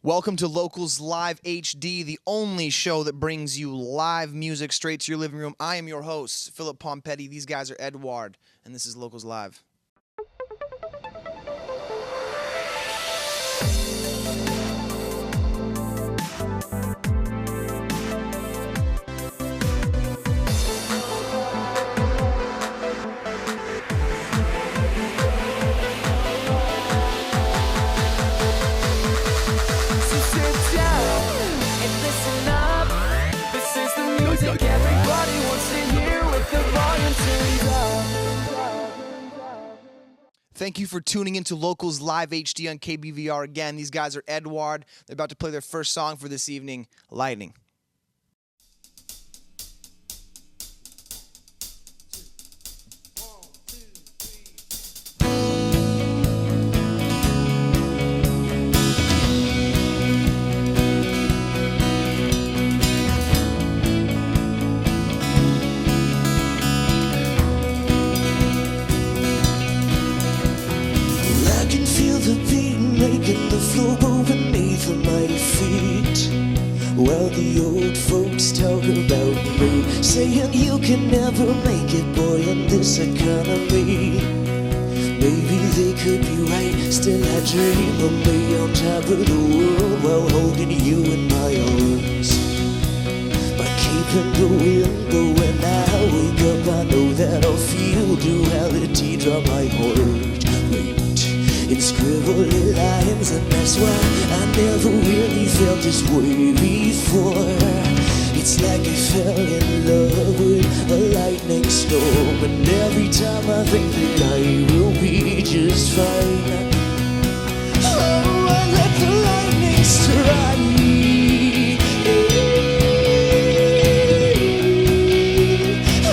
Welcome to Locals Live HD, the only show that brings you live music straight to your living room. I am your host, Philip Pompetti. These guys are Edewaard, and this is Locals Live. Everybody wants to hear with the volume turned up. Thank you for tuning into Locals Live HD on KBVR again. These guys are Edewaard. They're about to play their first song for this evening, Lightning. Making the floor go beneath my feet, while the old folks talk about me, saying you can never make it, boy, in this economy. Maybe they could be right, still I dream of me on top of the world while holding you in my arms. My cape in the wind, but when I wake up I know that I'll feel duality draw my heart. In scribbly lines, and that's why I never really felt this way before. It's like I fell in love with a lightning storm, and every time I think that I will be just fine, oh, I let the lightning strike. Oh,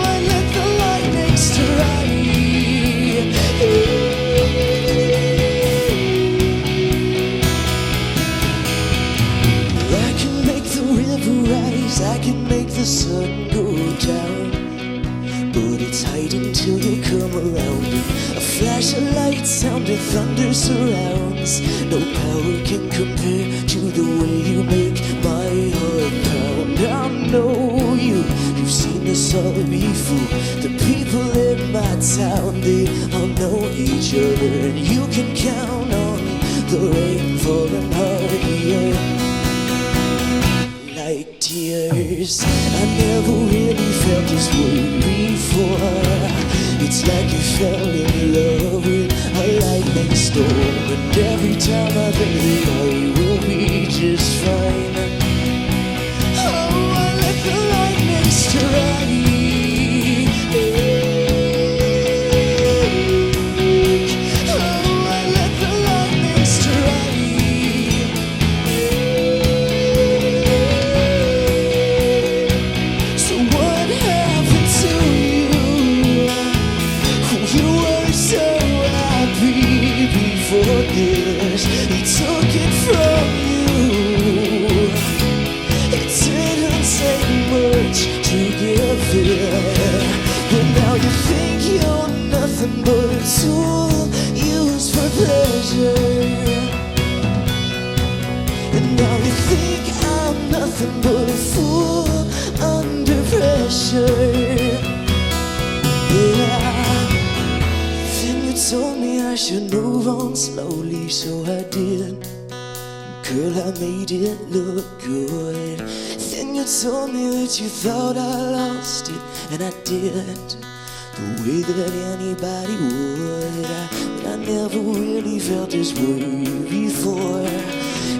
I let the lightning strike. I can make the sun go down, but it's hiding till you come around. A flash of light, sound of thunder surrounds. No power can compare to the way you make my heart pound. I know you've seen this all before. The people in my town, they all know each other, and you can count on the rain falling hard, yeah. Like tears, I never really felt this way before. It's like you fell in love with a lightning storm, and every time I think that I will be just fine, oh, I let the lightning strike. Oh, I let the lightning strike. He took it from you. It didn't take much to get there, but now you think you're nothing but a tool used for pleasure. And now you think I'm nothing but a fool under pressure. Yeah. Then you told me I should move on slowly, so I did. Girl, I made it look good. Then you told me that you thought I lost it, and I did, the way that anybody would. But I never really felt this way before.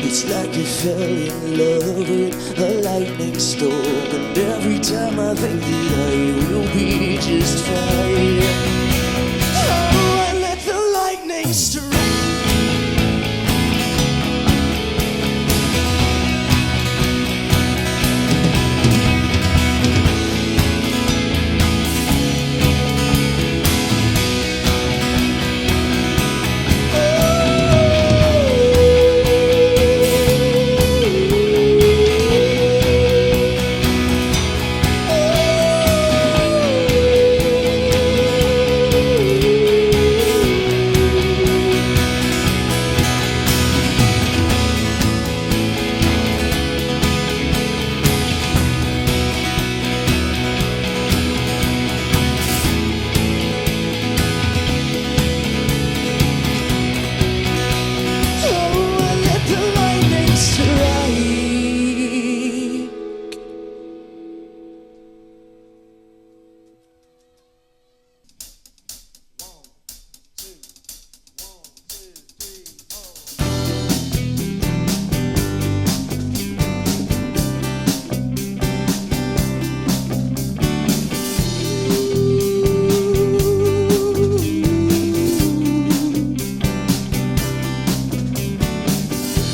It's like I fell in love with a lightning storm, and every time I think that I will be just fine, oh, I let the lightning strike.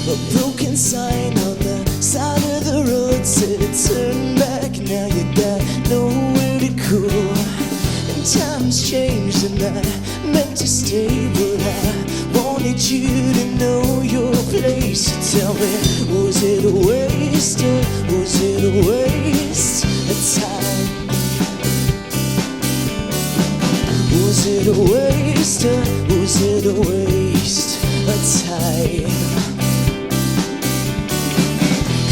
A broken sign on the side of the road said turn back, now you got nowhere to go. And times changed and I meant to stay, but I wanted you to know your place. So tell me, was it a waste or was it a waste of time? Was it a waste or was it a waste of time?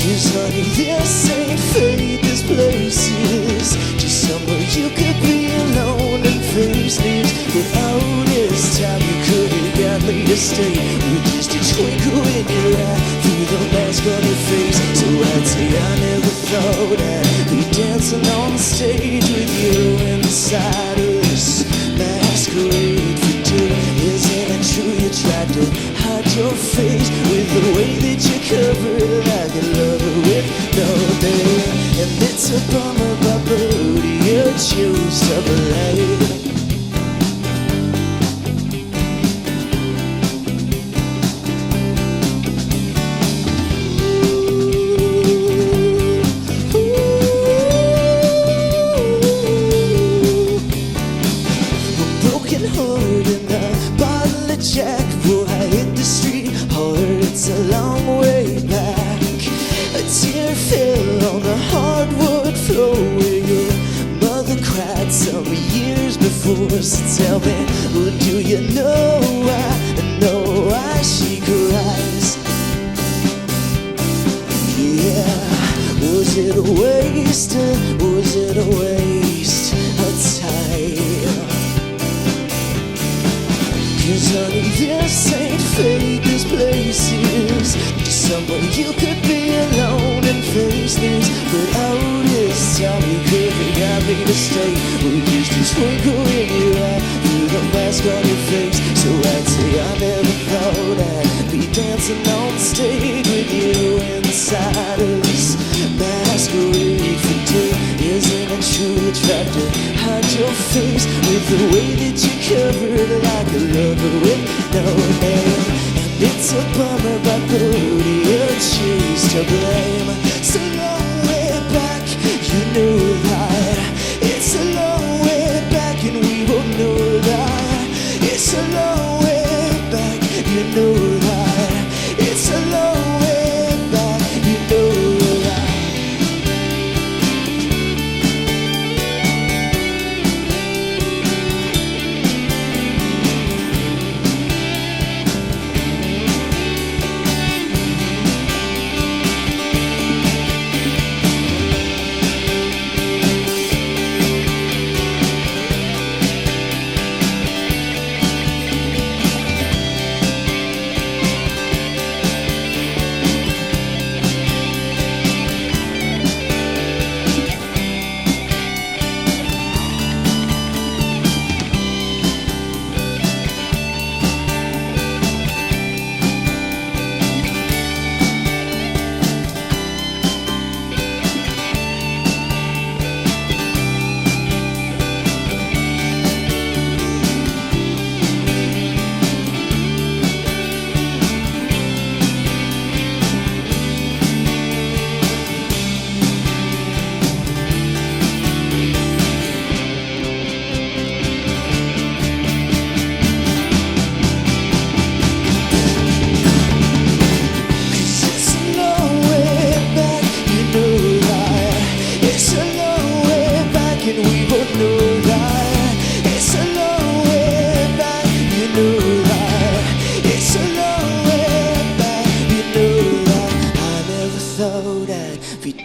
'Cause honey, this ain't fate, this place is just somewhere you could be alone and face this. But all this time you could've got me to stay with just a twinkle in your eye through the mask on your face. So I'd say I never thought I'd be dancing on the stage with you inside of this masquerade for two. Isn't it true you tried to hide your face with the way that you cover it like a lover with no name? And it's a bummer, but who do you choose to blame? Jack, boy, I hit the street hard, it's a long way back. A tear fell on the hardwood floor where your mother cried some years before. So tell me, well, do you know why she cries? Yeah, was it a waste or was it a waste of time? 'Cause honey, this ain't fate, this place is just somewhere you could be alone and face this. But all this time you could've got me to stay with just a twinkle in your eye through the mask on your face. So I'd say I never thought I'd be dancing on stage with you inside of this masquerade for two. Isn't it true you tried to hide your face with the way that you covered like a lover with no name? And it's a bummer, but who do you choose to blame? It's a long way back, you know that. It's a long way back and we both know that. It's a long way back, you know that. It's a long way back, you know that.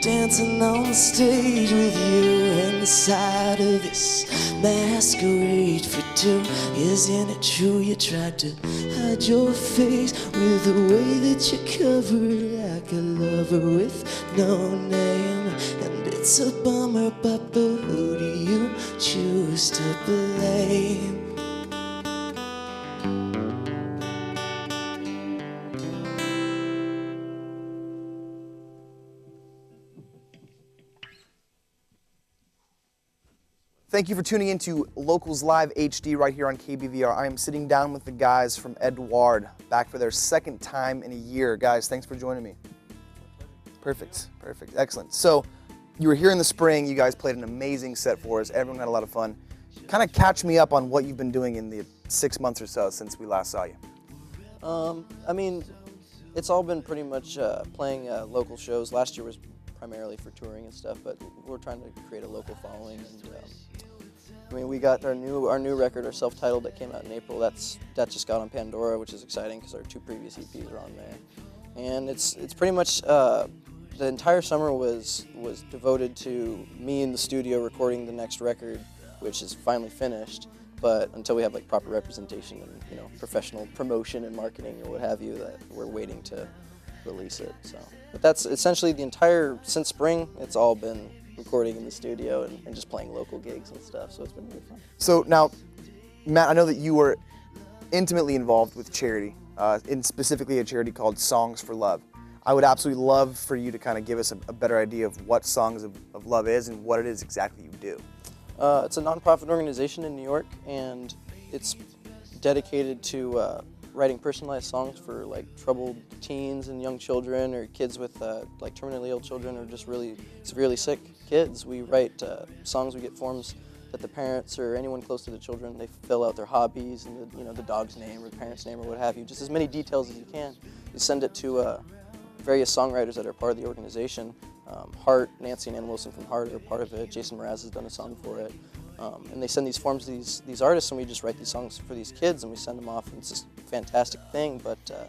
Dancing on stage with you inside of this masquerade for two. Isn't it true you tried to hide your face with the way that you covered like a lover with no name? And it's a bummer, but who do you choose to blame? Thank you for tuning in to Locals Live HD right here on KBVR. I am sitting down with the guys from Edewaard, back for their second time in a year. Guys, thanks for joining me. Perfect, excellent. So, you were here in the spring, you guys played an amazing set for us, everyone had a lot of fun. Kind of catch me up on what you've been doing in the 6 months or so since we last saw you. I mean, it's all been pretty much playing local shows. Last year was primarily for touring and stuff, but we're trying to create a local following. And I mean, we got our new record, our self-titled, that came out in April. That just got on Pandora, which is exciting because our 2 previous EPs are on there. And it's pretty much the entire summer was devoted to me in the studio recording the next record, which is finally finished. But until we have like proper representation and professional promotion and marketing or what have you, that we're waiting to release it. So, but that's essentially since spring. It's all been recording in the studio and just playing local gigs and stuff. So it's been really fun. So now, Matt, I know that you were intimately involved with charity, specifically a charity called Songs for Love. I would absolutely love for you to kind of give us a better idea of what Songs of Love is and what it is exactly you do. It's a nonprofit organization in New York, and it's dedicated to writing personalized songs for like troubled teens and young children, or kids with like terminally ill children, or just really severely sick kids. We write songs. We get forms that the parents or anyone close to the children, they fill out their hobbies and the dog's name or the parent's name or what have you, just as many details as you can. You send it to various songwriters that are part of the organization. Heart, Nancy and Ann Wilson from Heart are part of it. Jason Mraz has done a song for it. And they send these forms to these artists, and we just write these songs for these kids, and we send them off, and it's just a fantastic thing. But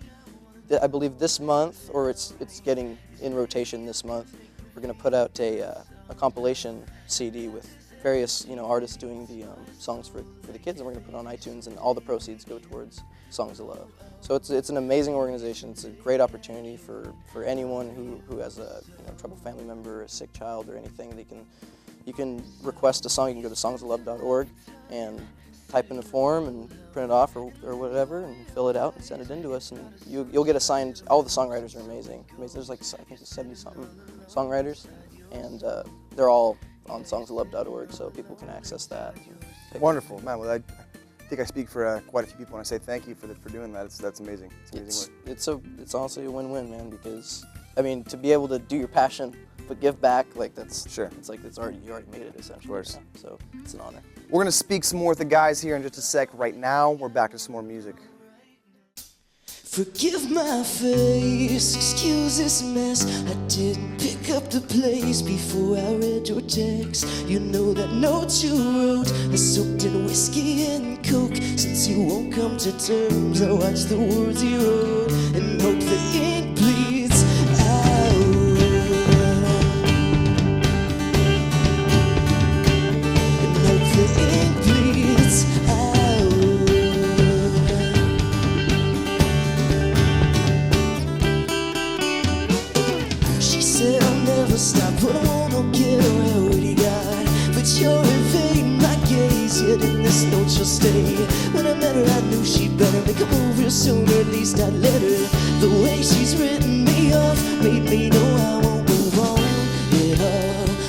I believe this month, or it's getting in rotation this month, we're going to put out a compilation CD with various artists doing the songs for the kids, and we're going to put it on iTunes, and all the proceeds go towards Songs of Love. So it's an amazing organization. It's a great opportunity for anyone who has a troubled family member, a sick child, or anything. You can request a song. You can go to songsoflove.org and type in a form and print it off or whatever, and fill it out and send it in to us, and you'll get assigned. All the songwriters are amazing. There's like, I think there's 70-something songwriters, and they're all on songsoflove.org, so people can access that. Wonderful, man. Well, I think I speak for quite a few people when I say thank you for doing that. That's amazing. It's amazing work. It's honestly a win-win, man, because I mean, to be able to do your passion but give back, like that's sure. It's like you already made it essentially. Of course. So it's an honor. We're gonna speak some more with the guys here in just a sec. Right now, we're back to some more music. Forgive my face, excuse this mess. I didn't pick up the place before I read your text. You know that note you wrote is soaked in whiskey and coke. Since you won't come to terms, I watch the words you wrote and hope the ink bleeds out. And hope the ink bleeds out. Stop, but I wanna get what you got. But you're evading my gaze, yet in this note she'll stay. When I met her, I knew she'd better make a move real soon, or at least I'd let her. The way she's written me off made me know I won't move on.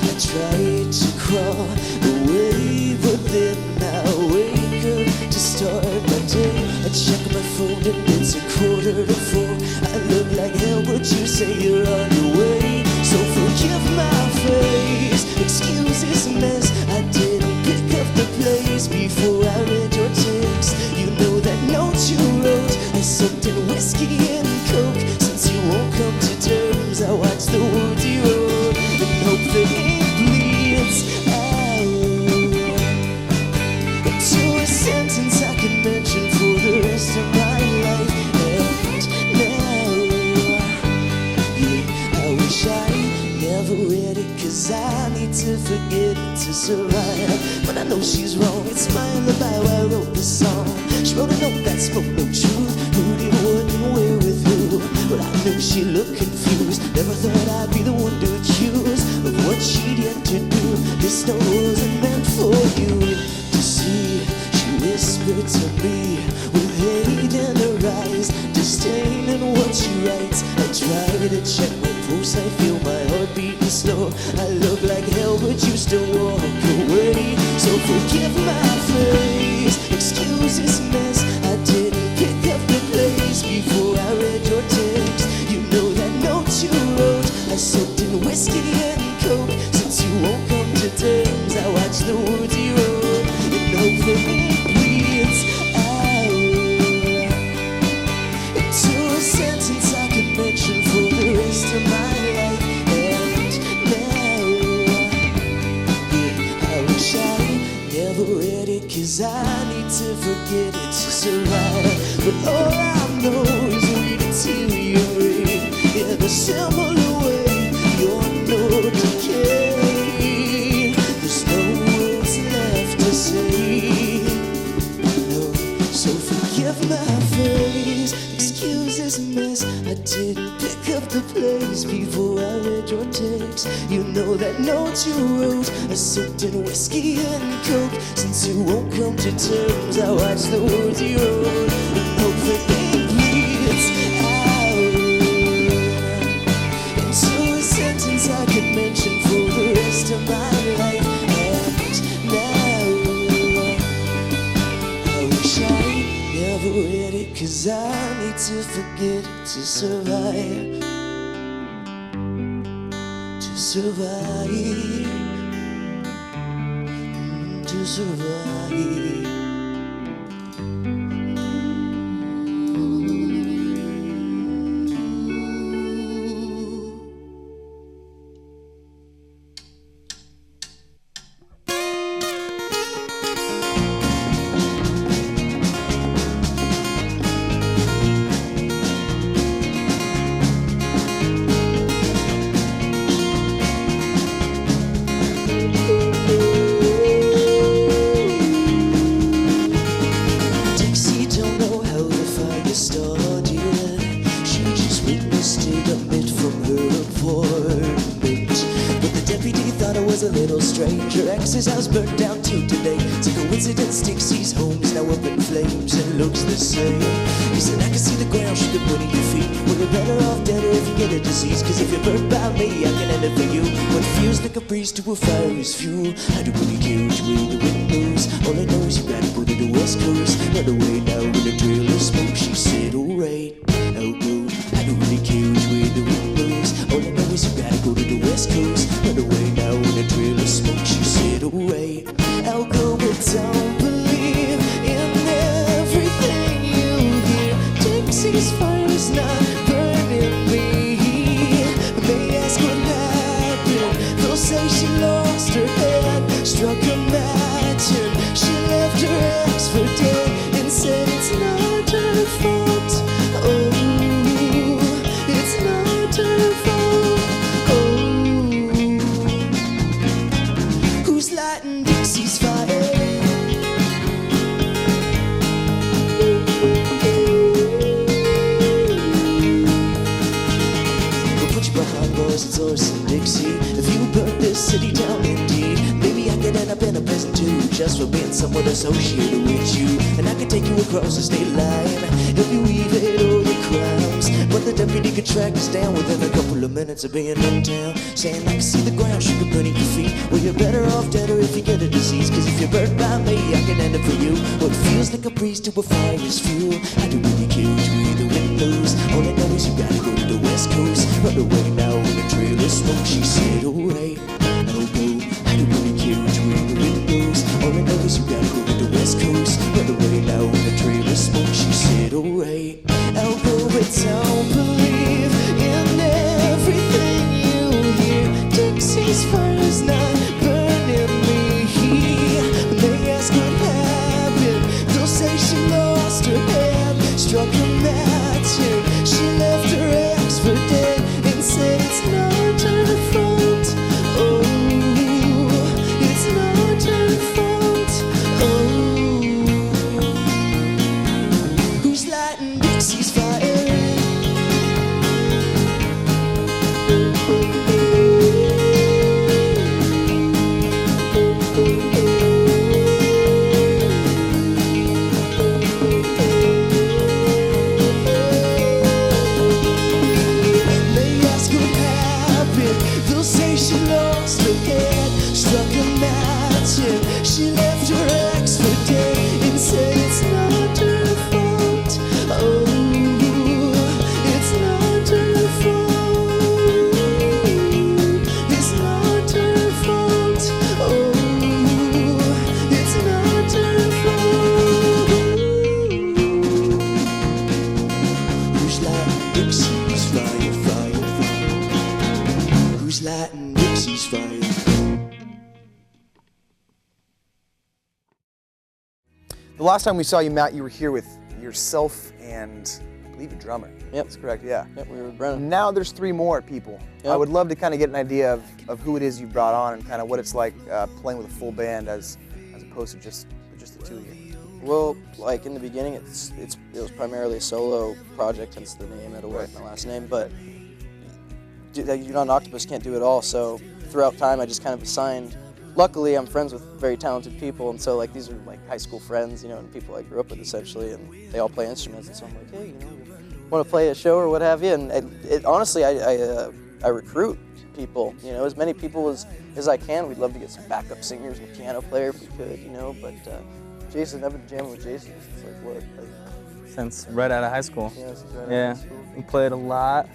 I tried to crawl away, but then I wake up to start my day. I check my phone and it's 3:45. I look like hell, but you say you're on your way. So forgive my face, excuse this mess. I didn't pick up the place before I read your text. You know that note you wrote is soaked in whiskey and coke. Since you won't come to terms, I watch the words you wrote and hope the ink bleeds out to a sentence I can mention for the rest of my life. And now, yeah, I wish I never read it, cause I need to forget it to survive. But I know she's wrong, it's my alibi why I wrote the song. She wrote a note that spoke no truth. Who did what and where with who? But I knew she looked confused. Never thought I'd be the one to accuse of what she'd yet to do. This note wasn't meant for you to see. She whispered to me with hate in her eyes, disdain in what she writes. I try to check my pulse, I feel my heart beating slow. I look like hell, but you still walk away. So forgive my face, excuse this mess. I didn't pick up the place before I read your text. You know that note you wrote, I soaked in whiskey and coke. Since you won't come to terms, I watch the words you wrote and hope that it bleeds out into a sentence I could mention for the rest of my life. And now, yeah, I wish I never read it, 'cause I need to forget it to survive. But all I know is we deteriorate in a similar way. Your note decay, there's no words left to say. No, so forgive my face, excuse this mess. I didn't pick up the place before I read your text. You know that note you wrote, I soaked in whiskey and coke. Since you won't come to terms, I watch the words you wrote and hope that it bleeds out into a sentence I could mention for the rest of my life. And now, I wish I never read it, 'cause I need to forget it to survive. To survive. To survive. Ex's house burnt down too today. It's a coincidence, DIXIE'S home is now up in flames and looks the same. He said, I can see the ground should have put in your feet. Well, you're better off dead if you get a disease. 'Cause if you're burnt by me, I can end it for you. What feels like a breeze to a fire is fuel. I don't really care which way the wind blows. All I know is you gotta go to the west coast. Run away now with a trail of smoke. She said, alright, I'll go. I don't really care which way the wind blows. All I know is you gotta go to the west coast. Run away now with a trail of smoke. She said, alright, I'll go, but don't believe in everything you hear. DIXIE'S fire's not burning me. They ask what happened, they'll say she lost her head, struck a match and she left her ex for dead, and said it's not her fault. Oh, it's not her fault. Who's lighting DIXIE'S fire? We'll put you behind bars, it's ours in Dixie. If you burn this city down indeed, maybe I could end up in a prison too, just for being somewhat associated with you. And I could take you across the state line, help you evade all your crimes. But the deputy could track us down within a couple of minutes of being in town, saying I can see the ground should be beneath your feet. Well, you're better off dead or if you get a disease. 'Cause if you're burnt by me, I can end it for you. What feels like a breeze to a fire is fuel. I don't really care which way the wind blows. All I know is you gotta go to the west coast. Run away now in a trail of smoke. She said, alright, I'll go. I don't really care which way the wind blows. All I know is you gotta go to the west coast. Run away now in a trail of smoke. She said, alright, I'll go, but don't believe in everything you hear. DIXIE'S fire's not burning me. When they ask what happened, they'll say she lost her head, struck a match and she left her ex for dead, and said it's not her fault. Oh, it's not her fault. Oh, who's lighting she lost her head, struck a match, and she left her ex for dead and said it's not her fault. Oh, it's not her fault. It's not her fault. Oh, it's not her fault. Who's lighting Dixie's fire, fire, fire? Who's lighting Dixie's fire? The last time we saw you, Matt, you were here with yourself and I believe a drummer. Yep. That's correct, yeah. Yep, we were with Brennan. Now there's 3 more people. Yep. I would love to kind of get an idea of who it is you brought on and kind of what it's like playing with a full band as opposed to just the 2 of you. Well, like in the beginning, it was primarily a solo project, hence the name Edewaard, my last name. But Octopus can't do it all, so throughout time I just kind of assigned. Luckily, I'm friends with very talented people, and so like these are like high school friends, you know, and people I grew up with essentially, and they all play instruments, and so I'm like, hey, you know, want to play a show or what have you? And honestly, I recruit people, you know, as many people as I can. We'd love to get some backup singers and a piano player if we could, you know, but Jason, I've been jamming with Jason since like what? Since right out of high school. Yeah, since right out Yeah, of high school. we played a lot.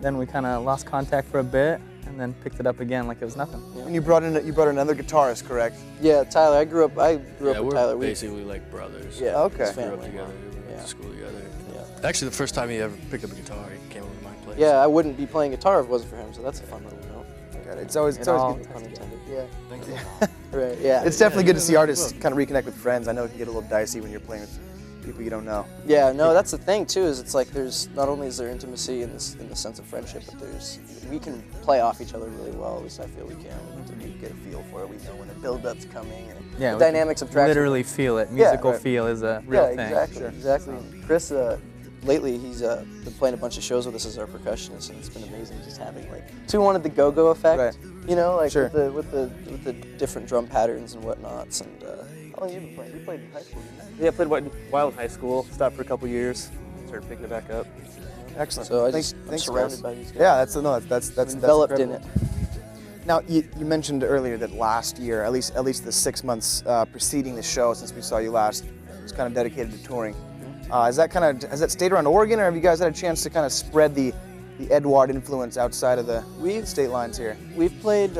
Then we kind of lost contact for a bit, and then picked it up again like it was nothing. Yeah. And you brought another guitarist, correct? Yeah, Tyler. I grew up with we're Tyler. basically like brothers. Yeah, Okay. it's We grew family. up together, we went Yeah. to school together. Yeah. Actually, the first time he ever picked up a guitar, he came over to my place. Yeah, I wouldn't be playing guitar if it wasn't for him, so that's a fun little note. Got it. It's always all- good. Pun intended. Yeah. Thank you. Right. Yeah. It's definitely good to yeah, see yeah, artists well. kind of reconnect with friends. I know it can get a little dicey when you're playing with people you don't know. Yeah, no, that's the thing too. Is it's like there's not only is there intimacy in the sense of friendship, but we can play off each other really well. At least I feel we can. We get a feel for it. We know when a build-up's coming and Yeah, the we can dynamics of tracks. Literally feel it. Musical right. feel is a real thing. exactly, exactly. Chris, lately he's been playing a bunch of shows with us as our percussionist, and it's been amazing just having like. So we wanted the go-go effect, Right. you know, like Sure. with the different drum patterns and whatnots. And how long have you been playing? You played in high school, didn't you? Yeah, I played Wild in high school, stopped for a couple years, started picking it back up. Excellent. So I'm thanks, surrounded guys. by these guys. Yeah, that's Enveloped in incredible. it. Now, you mentioned earlier that last year, at least the 6 months preceding the show, since we saw you last, was kind of dedicated to touring. Has that stayed around Oregon, or have you guys had a chance to kind of spread the Edewaard influence outside of the state lines here? We've played.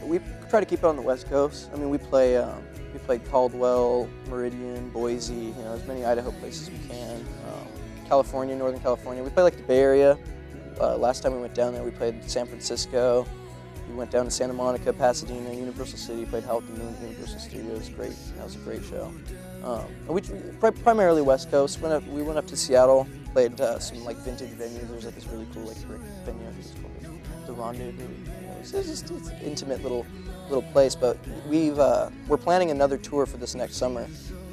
We try to keep it on the West Coast. I mean, we played Caldwell, Meridian, Boise. You know, as many Idaho places as we can. California, Northern California. We play like the Bay Area. Last time we went down there, we played San Francisco. We went down to Santa Monica, Pasadena, Universal City. Played Howard the Moon, Universal Studios. Great. That was a great show. And we primarily West Coast. We went up to Seattle. Played some like vintage venues. There's like this really cool like brick venue. I think it's called the Rendezvous. You know, it's an intimate little place. But we're planning another tour for this next summer,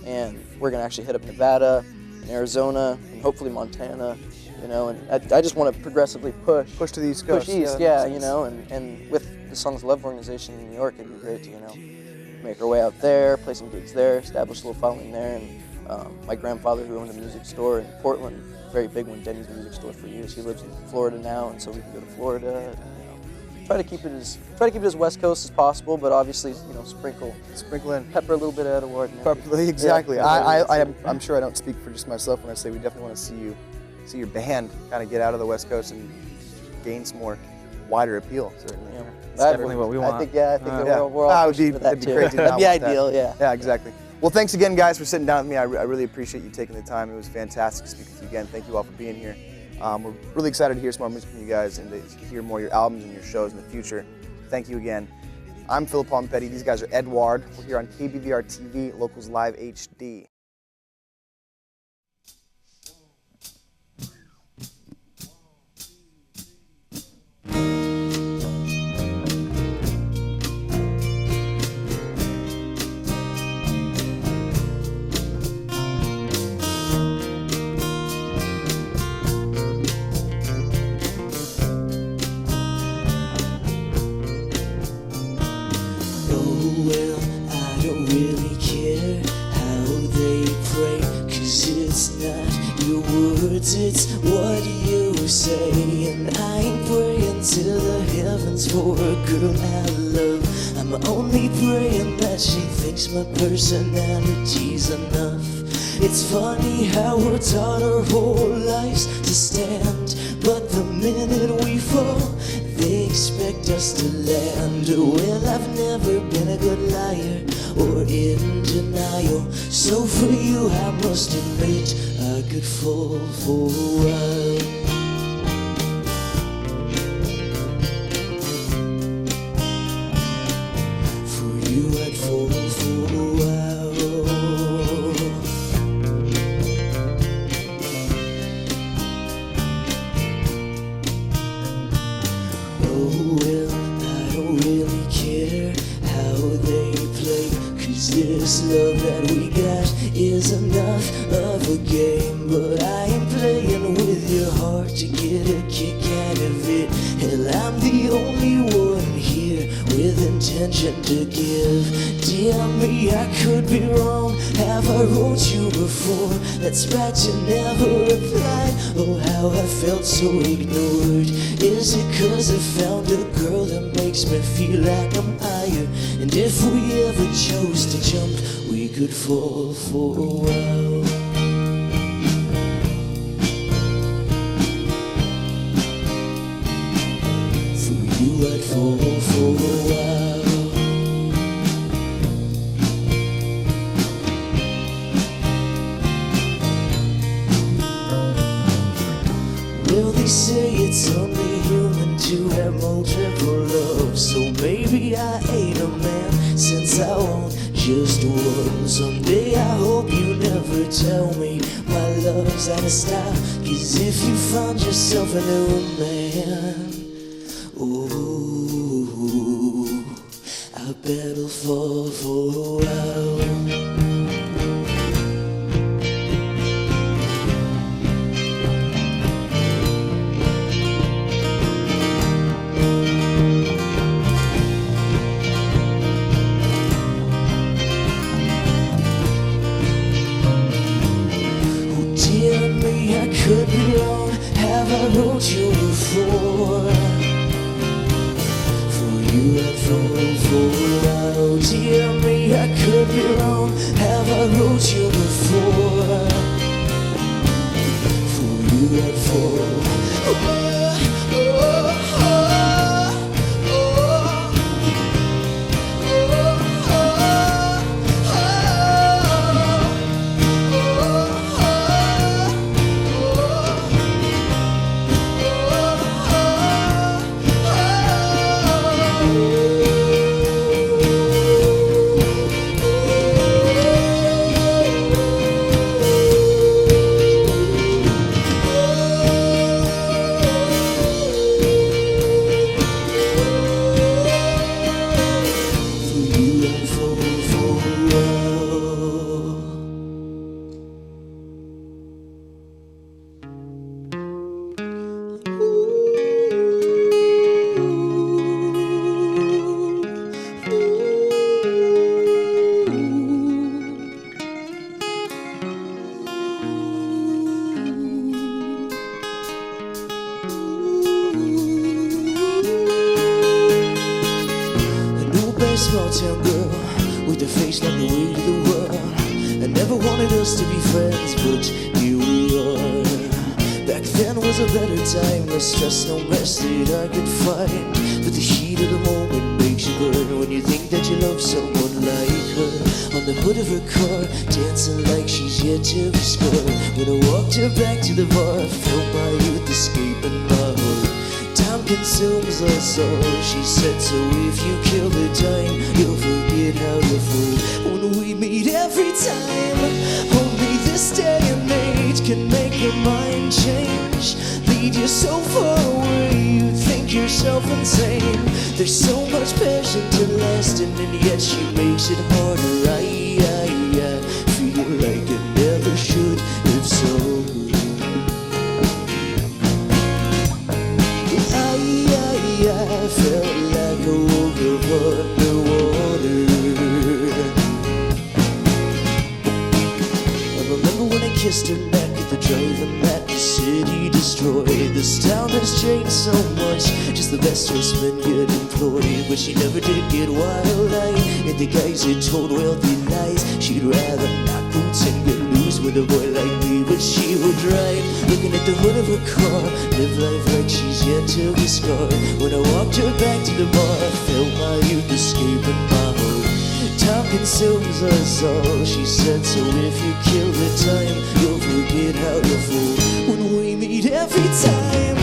and we're gonna actually hit up Nevada, and Arizona, and hopefully Montana. You know, and I just want to progressively push to the East Coast. push east. Yeah, you know, and with the Songs of Love organization in New York, it'd be great to make our way out there, play some gigs there, establish a little following there. And my grandfather, who owned a music store in Portland, very big one, Denny's Music Store for years. He lives in Florida now, and so we can go to Florida. And, try to keep it as West Coast as possible, but obviously, sprinkle in. pepper a little bit of Edewaard. Exactly. Yeah. I'm sure I don't speak for just myself when I say we definitely want to see your band kind of get out of the West Coast and gain some more wider appeal. Certainly. Yeah. That's definitely what we want. I think that Yeah. we're all That would pushing be- for that'd that be too. great to That'd not be want that. ideal. Yeah. Yeah, exactly. Well, thanks again, guys, for sitting down with me. I really appreciate you taking the time. It was fantastic to speak with you again. Thank you all for being here. We're really excited to hear some more music from you guys and to hear more of your albums and your shows in the future. Thank you again. I'm Philip Pompetti. These guys are Edewaard. We're here on KBVR-TV, Locals Live HD. Oh well, I don't really care how they pray, 'cause it's not your words, it's what you say. And I ain't praying to the heaven plans for a girl I love. I'm only praying that she thinks my personality's enough. It's funny how we're taught our whole lives to stand, but the minute we fall, they expect us to land. Well, I've never been a good liar or in denial, so for you I must admit I could fall for a while. For you I'd fall for a while. Oh well, I don't really care how they play, 'cause this love that we got is enough of a game. But I ain't playing with your heart to get a kick out of it. Hell, I'm the only one here with intention to give. Dear me, I could be wrong. Have I wrote you before? That's right, you never replied. Oh, how I felt so ignored. Is it 'cause I found a girl that makes me feel like I'm higher? And if we ever chose to jump, we could fall for a while. For you I'd fall for a while. Well, they say it's only human to have multiple loves, so maybe I ain't a man since I want just one. Someday I hope you never tell me my love's out of style, 'cause if you find yourself a new man, ooh, I bet I'll fall for a while. Could be wrong, have I wrote you before? For you I'd fall for a while. Dear me, I could be wrong, have I wrote you before? For you I'd fall. Small town girl with a face like the weight of the world. I never wanted us to be friends, but here we are. Back then was a better time, no stress, no mess that I could find. But the heat of the moment makes you burn when you think that you love someone like her. On the hood of her car, dancing like she's yet to be scored. When I walked her back to the bar, I felt my youth escaping my heart. Time consumes us all, she said, so if you kill the time, you'll forget how you feel. When we meet every time, only this day and age can make your mind change. Lead you so far away, you think yourself insane. There's so much passion to lasting, and yet she makes it harder. I feel like it never should have so. I felt like I woke up underwater. I remember when I kissed her neck at the drive-in that the city destroyed. This town has changed so much. Just the best dressed men get employed, but she never did get wild-eyed. And the guys had told wealthy lies. She'd rather knock boots and get loose with a boy like me, but she would drive, looking at the hood of her car, live life like she's yet to be scarred. When I walked her back to the bar, I felt my youth escaping my heart. Time consumes us all, she said, so if you kill the time, you'll forget how to fool when we meet every time.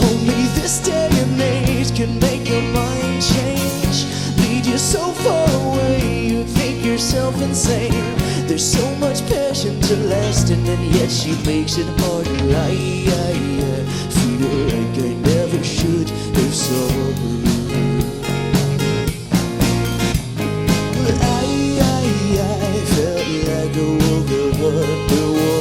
Only this day and age can make your mind change, lead you so far away, you think yourself insane. There's so much passion to last, and then yet she makes it hard to lie. Feel like I never should have saw her. I felt like a woke up underwater.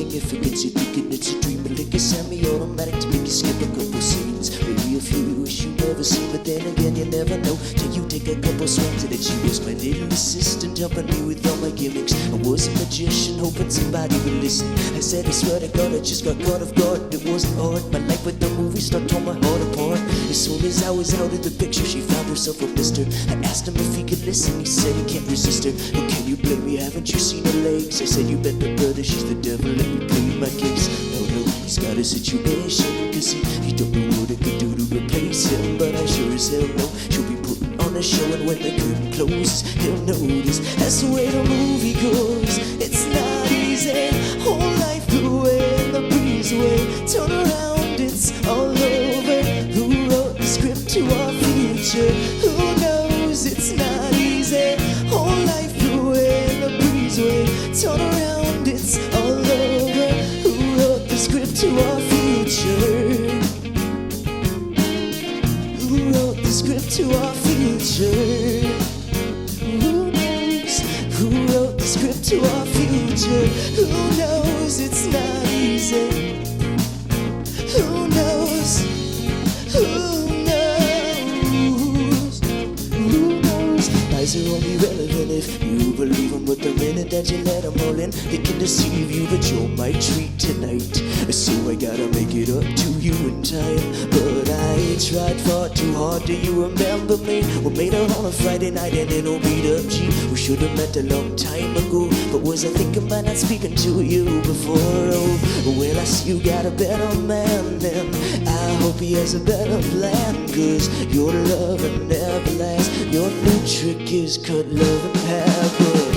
Significance, you're thinking it's a dream, but like a semi-automatic to make you skip a couple scenes. Maybe a few you wish you never seen, but then again you never know till you take a couple swings at it. She was my little assistant, helping me with all my gimmicks. I was a magician, hoping somebody would listen. I said, I swear to God, I just got caught off guard. It wasn't hard, my life with the movie star tore my heart apart. As soon as I was out of the picture, she found herself a mister. I asked him if he could listen, he said he can't resist her. Oh, can you blame me, haven't you seen her legs? I said, you bet my brother, she's the devil, let me plead my case. No, he's got a situation, cause he don't know what it could do to replace him. But I sure as hell know she'll be putting on a show, and when the curtain closes, he'll notice. That's the way the movie goes. It's not easy, whole life blew away in the breeze away. Turn around, it's all over. Who wrote the script to our future? Who knows? It's not easy, whole life blew away in the breeze away. Turn around, it's all over. Who wrote the script to our future? Who wrote the script to our future? Who knows? Who wrote the script to our future? Who knows? It's not easy. Who knows? Who knows? Who knows? Lies are only relevant if you believe them, but the minute that you let them all in, they can deceive you, but you're my treat tonight. So I gotta make it up to you in time. But I tried far too hard. Do you remember me? We made her on a Friday night and in old beat up G. We should've met a long time ago, but was I thinking about not speaking to you before? Oh, well, I see you got a better man, and I hope he has a better plan. Cause your love will never last. Your new trick is cut love in half.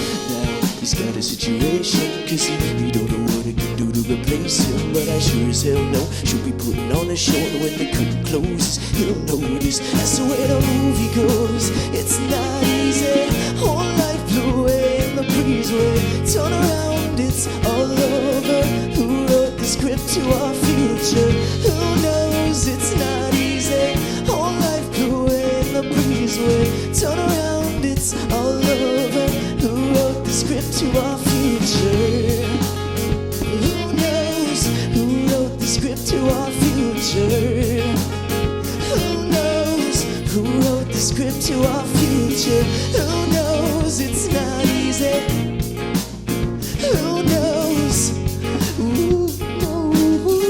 he's got a situation, cause he don't know what he can do to replace him. But I sure as hell know she'll be putting on a show, and when the curtain closes, he'll notice that's the way the movie goes. It's not easy, whole life blew away in the breezeway. Turn around, it's all over. Who wrote the script to our future? Who knows? It's not easy, whole life blew away in the breezeway. Turn around, it's all over. Who wrote the script to our future? Who knows? Who wrote the script to our future? Who knows? Who wrote the script to our future? Who knows? It's not easy. Who knows? Ooh, ooh, ooh.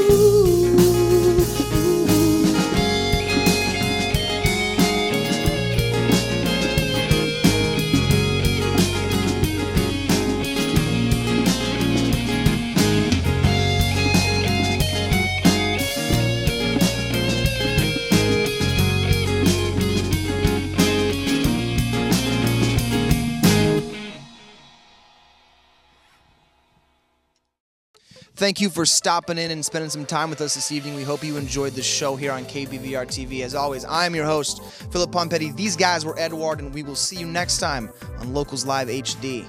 Thank you for stopping in and spending some time with us this evening. We hope you enjoyed the show here on KBVR-TV. As always, I'm your host, Philip Pompetti. These guys were Edewaard, and we will see you next time on Locals Live HD.